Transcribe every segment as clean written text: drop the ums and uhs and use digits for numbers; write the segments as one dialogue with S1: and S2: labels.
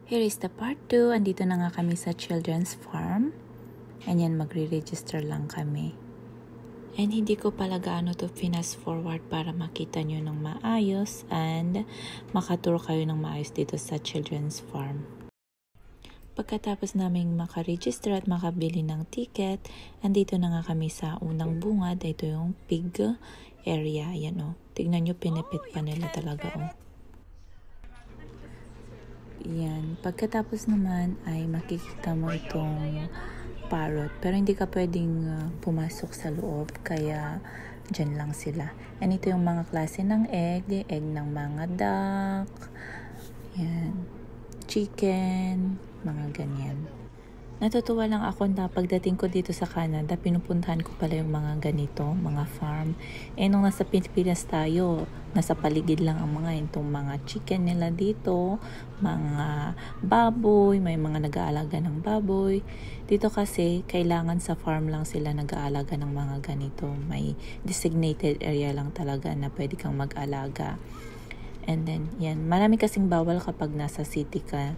S1: Here is the part 2. Andito na nga kami sa children's farm. And yan, magre-register lang kami. And hindi ko pala gaano to fast forward para makita nyo ng maayos and makaturo kayo ng maayos dito sa children's farm. Pagkatapos naming makaregister at makabili ng ticket, andito na nga kami sa unang bungad. Ito yung pig area. Yan o. Tignan nyo, pinipit pa nila talaga o. Yan. Pagkatapos naman ay makikita mo itong parrot. Pero hindi ka pwedeng pumasok sa loob. Kaya dyan lang sila. And ito yung mga klase ng egg ng mga duck. Yan. Chicken. Mga ganyan. Natutuwa lang ako na pagdating ko dito sa Canada, pinupuntahan ko pala yung mga ganito, mga farm. Nung nasa Pilipinas tayo, nasa paligid lang ang mga itong mga chicken nila dito, mga baboy, may mga nag-aalaga ng baboy. Dito kasi, kailangan sa farm lang sila nag-aalaga ng mga ganito. May designated area lang talaga na pwede kang mag-alaga. And then, yan. Marami kasing bawal kapag nasa city ka.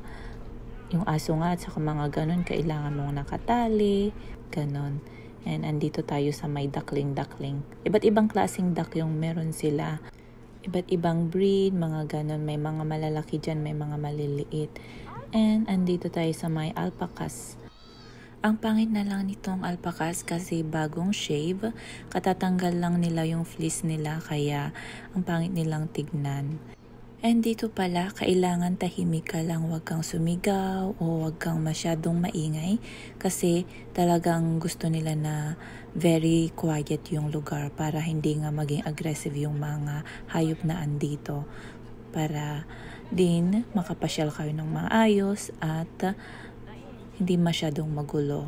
S1: Yung aso nga at saka mga ganun, kailangan mong nakatali, ganun. And andito tayo sa may duckling. Iba't ibang klaseng duck yung meron sila. Iba't ibang breed, mga ganun. May mga malalaki dyan, may mga maliliit. And andito tayo sa may alpacas. Ang pangit na lang nitong alpacas kasi bagong shave. Katatanggal lang nila yung fleece nila, kaya ang pangit nilang tignan. And dito pala, kailangan tahimik ka lang, huwag kang sumigaw o huwag kang masyadong maingay kasi talagang gusto nila na very quiet yung lugar para hindi nga maging aggressive yung mga hayop na andito. Para din makapasyal kayo ng maayos at hindi masyadong magulo.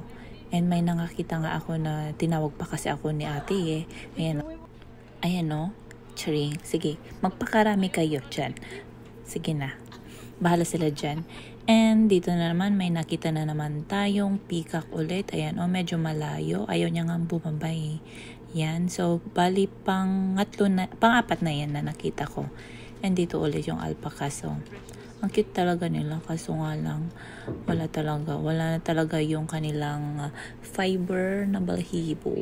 S1: And may nakakita nga ako na tinawag pa kasi ako ni ate Ayan o. Charing. Sige, magpakarami kayo dyan. Sige na. Bahala sila dyan. And dito na naman, may nakita na naman tayong peacock ulit. Ayan, medyo malayo. Ayaw niya nga bumabay. Yan. So, bali pang-apat na yan na nakita ko. And dito ulit yung alpaca. So, ang cute talaga nila. Kaso nga lang, wala na talaga yung kanilang fiber na balahibo.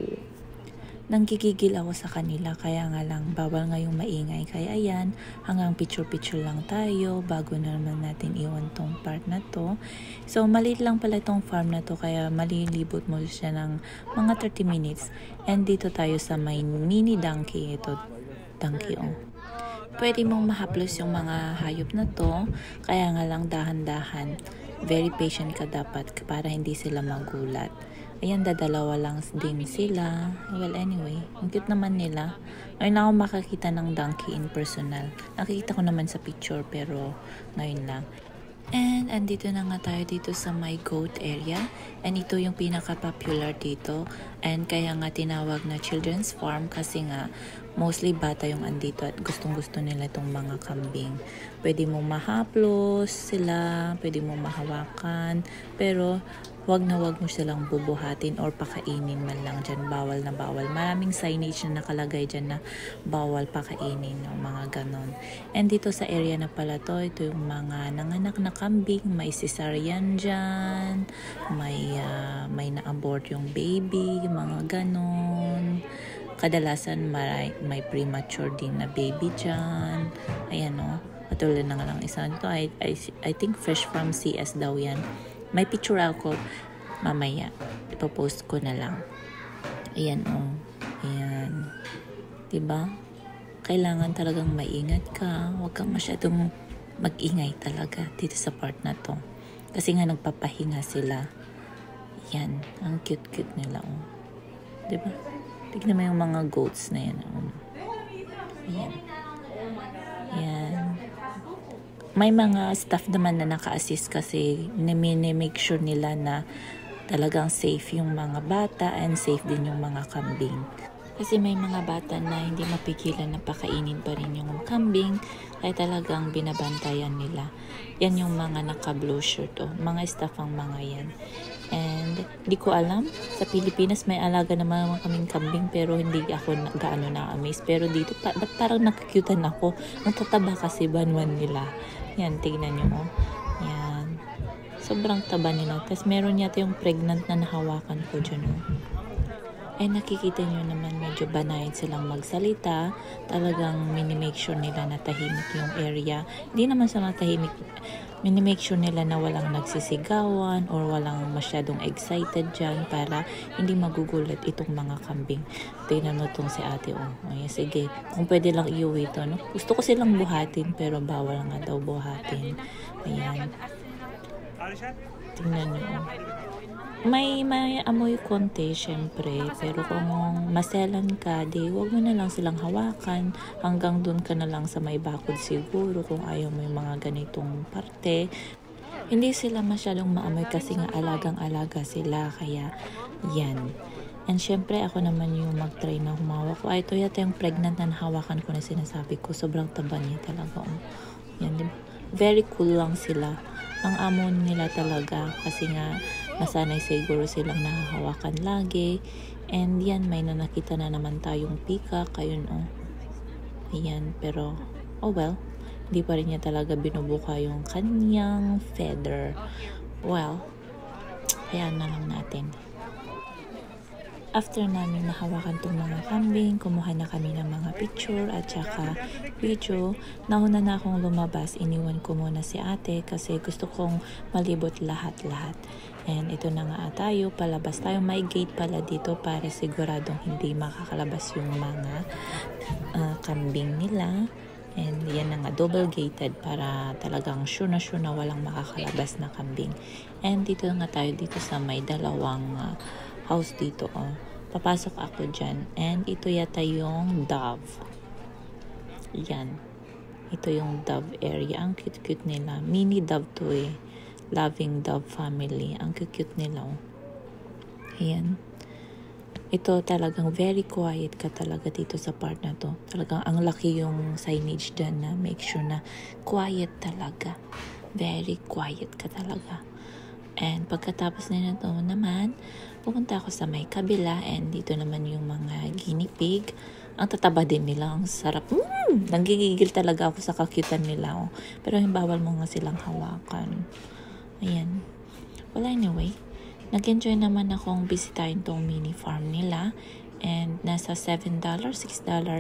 S1: Nanggigigil ako sa kanila, kaya nga lang bawal nga yung maingay. Kaya ayan, hanggang picture lang tayo bago na naman natin iwan tong part na to. So maliit lang pala tong farm na to, kaya malilibot mo siya ng mga 30 minutes. And dito tayo sa may mini donkey. Ito, donkey o. Pwede mong mahaplos yung mga hayop na to, kaya nga lang dahan-dahan. Very patient ka dapat para hindi sila magulat. Ayan, dadalawa lang din sila. Well, anyway, ang cute naman nila. Ngayon ako makakita ng donkey in personal. Nakikita ko naman sa picture, pero ngayon lang. And andito na nga tayo dito sa my goat area. And ito yung pinaka-popular dito. And kaya nga tinawag na children's farm kasi nga mostly bata yung andito at gustong-gusto nila itong mga kambing. Pwede mo mahaplos sila, pwede mo mahawakan, pero wag mo silang bubuhatin or pakainin man lang dyan. Bawal na bawal. Maraming signage na nakalagay dyan na bawal pakainin o mga ganon. And dito sa area na pala to, ito yung mga nanganak na kambing. May cesarean dyan. May na-abort yung baby, yung mga ganon. Kadalasan may premature din na baby dyan. Ayan o. Katulad na nga lang isa nito. I think fresh from CS daw yan. May picture ako mamaya. Ipopost ko na lang. Ayan o. Ayan. Diba? Kailangan talagang maingat ka. Huwag kang masyadong mag-ingay talaga dito sa part na to. Kasi nga nagpapahinga sila. Yan. Ang cute-cute nila o. Diba? Tignan mo yung mga goats na yan o. Ayan. Ayan. May mga staff naman na naka-assist kasi make sure nila na talagang safe yung mga bata and safe din yung mga kambing. Kasi may mga bata na hindi mapigilan na pakainin pa rin yung kambing, kaya talagang binabantayan nila. Yan yung mga naka-blue shirt o. Mga staff ang mga yan. And di ko alam, sa Pilipinas may alaga naman kaming kambing pero hindi ako gaano na-amaze. Pero dito, ba't parang nakakyutan ako? Ang tataba kasi banwan nila. Yan, tignan nyo mo. Yan. Sobrang taba nila. Tapos meron yata yung pregnant na nahawakan ko dyan. Oh. Ay nakikita nyo naman medyo banayad silang magsalita. Talagang minimake sure nila na tahimik yung area. Hindi naman sa matahimik. Minimake sure nila na walang nagsisigawan or walang masyadong excited dyan para hindi magugulat itong mga kambing. Tingnan mo itong si ate. Oh. Ay, sige, kung pwede lang iuwi ito. No? Gusto ko silang buhatin pero bawal nga daw buhatin. Ayan. Tingnan nyo. May amoy konti, syempre. Pero kung maselan ka, di wag mo na lang silang hawakan. Hanggang dun ka na lang sa may bakod siguro kung ayaw mo yung mga ganitong parte. Hindi sila masyadong maamoy kasi nga alagang-alaga sila. Kaya, yan. And syempre, ako naman yung mag-try na humawak ko. Ay, ito yata yung pregnant na nahawakan ko na sinasabi ko. Sobrang taba niya talaga. Yan, diba? Very cool lang sila. Ang amo nila talaga kasi nga nasanay siguro silang nahahawakan lagi. And yan, may nakita na naman tayong peacock. Ayun, oh. Ayan, pero, oh well. Hindi pa rin niya talaga binubuka yung kanyang feather. Well, ayan na lang natin. After namin nahawakan tong mga kambing, kumuha na kami ng mga picture at saka video. Nauna na akong lumabas, iniwan ko muna si ate kasi gusto kong malibot lahat-lahat. And ito na nga tayo, palabas tayo. May gate pala dito para siguradong hindi makakalabas yung mga kambing nila. And yan na nga, double gated para talagang sure na walang makakalabas na kambing. And dito nga tayo dito sa may dalawang house dito. Oh. Papasok ako dyan. And ito yata yung dove. Yan. Ito yung dove area. Ang cute-cute nila. Mini dove to eh. Loving dove family. Ang cute-cute nila. Oh. Ayan. Ito talagang very quiet ka talaga dito sa part na to. Talagang ang laki yung signage dyan na make sure na quiet talaga. Very quiet ka talaga. And pagkatapos na ito naman, pupunta ako sa may kabila and dito naman yung mga guinea pig. Ang tataba din nila, ang sarap. Nanggigigil talaga ako sa kakyutan nila. Oh. Pero yung bawal mo nga silang hawakan. Ayan. Well, anyway, nag-enjoy naman akong bisitahin tong mini farm nila. And nasa $7, $6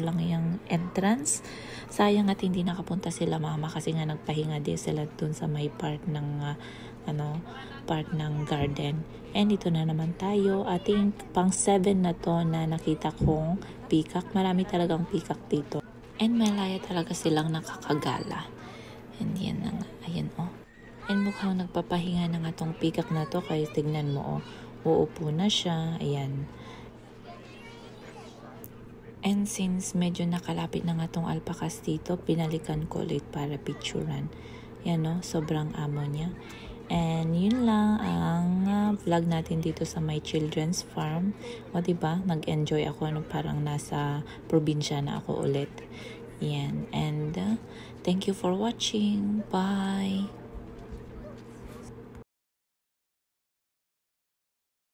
S1: lang yung entrance. Sayang at hindi nakapunta sila mama kasi nga nagpahinga din sila dun sa may part ng part ng garden. And ito na naman tayo. Ating pang 7 na to na nakita kong peacock. Marami talagang peacock dito. And malaya talaga silang nakakagala. And yan na nga. Ayan oh. And mukhang nagpapahinga na nga tong peacock na to. Kaya tignan mo oh. Uupo na siya. Ayan. And since medyo nakalapit na nga tong alpacas dito, pinalikan ko ulit para picturean. Yan no, sobrang amo niya. And yun lang ang vlog natin dito sa my children's farm. O diba, nag-enjoy ako parang nasa probinsya na ako ulit. Yan. And thank you for watching. Bye!